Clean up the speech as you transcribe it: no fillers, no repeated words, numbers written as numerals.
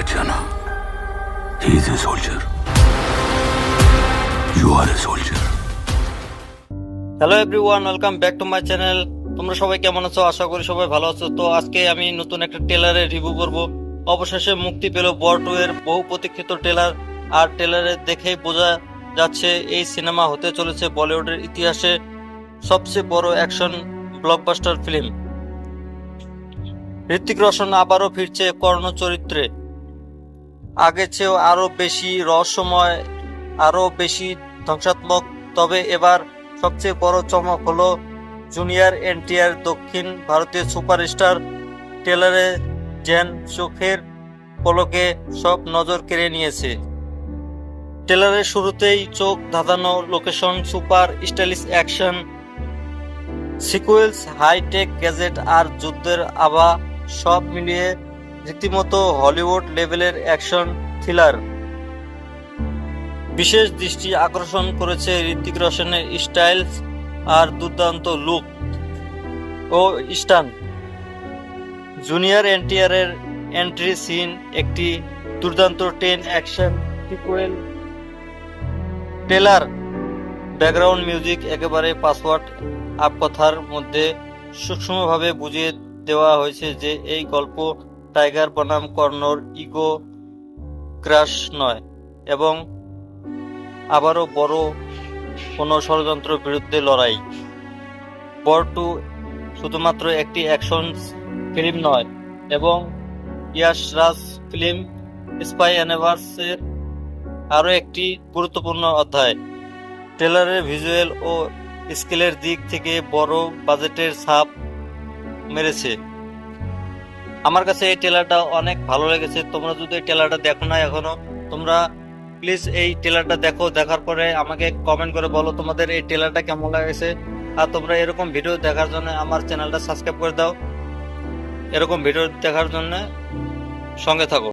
बच्चा ना, he is a soldier. You are a soldier. Hello everyone, welcome back to my channel. তোমরা সবাই কেমন আছো? আশা করি সবাই ভালো আছো। তো আজকে আমি নতুন একটা ট্রেলারের রিভিউ করব। অবশেষে মুক্তি পেল বর 2 এর বহু প্রতীক্ষিত ট্রেলার। আর ট্রেলারে দেখেই বোঝা যাচ্ছে এই সিনেমা হতে চলেছে বলিউডের ইতিহাসে সবচেয়ে বড় action blockbuster film. Hrithik Roshan আবারও ফিরছে কর্ণ চরিত্রে, আগের চেয়েও আরো বেশি রহস্যময়, আরো বেশি ধ্বংসাত্মক। তবে এবার সবচেয়ে বড় চমক হলো জুনিয়র এনটিআর দক্ষিণ ভারতীয় সুপারস্টার। ট্রেলারে যেন চোখের পলকে সব নজর কেড়ে নিয়েছে। ট্রেলারের শুরুতেই চোখ ধাঁধানো location, super stylish action sequence, high tech gadget আর যুদ্ধের আভা সব মিলিয়ে রীতিমতো হলিউড লেভেলের অ্যাকশন থ্রিলার। বিশেষ দৃষ্টি আকর্ষণ করেছে ঋত্বিক রোশনের স্টাইল আর দুর্দান্ত লুক ও স্টান্ট। জুনিয়র এনটিআর এর এন্ট্রি সিন একটি দুর্দান্ত ten action sequel. Trailer background music একেবারে পাসওয়ার্ড আপ কথার মধ্যে সূক্ষ্মভাবে বুঝিয়ে দেওয়া হয়েছে যে এই গল্প টাইগার বনাম কর্ণর ইগো ক্রাশ নয়, এবং আবারও বড় কোনো ষড়যন্ত্র বিরুদ্ধে লড়াই। বর 2 শুধুমাত্র একটি অ্যাকশন ফিল্ম নয়, এবং ইয়াশ রাজ ফিল্ম স্পাই ইউনিভার্সের আরও একটি গুরুত্বপূর্ণ অধ্যায়। ট্রেলারের ভিজুয়াল ও স্কেলের দিক থেকে বড় বাজেটের ছাপ মেরেছে। আমার কাছে এই ট্রেলারটা অনেক ভালো লেগেছে। তোমরা যদি এই ট্রেলারটা দেখো না এখনো, তোমরা প্লিজ এই ট্রেলারটা দেখো। দেখার পরে আমাকে কমেন্ট করে বলো তোমাদের এই ট্রেলারটা কেমন লাগছে। আর তোমরা এরকম ভিডিও দেখার জন্য আমার চ্যানেলটা সাবস্ক্রাইব করে দাও। এরকম ভিডিও দেখার জন্য সঙ্গে থাকো।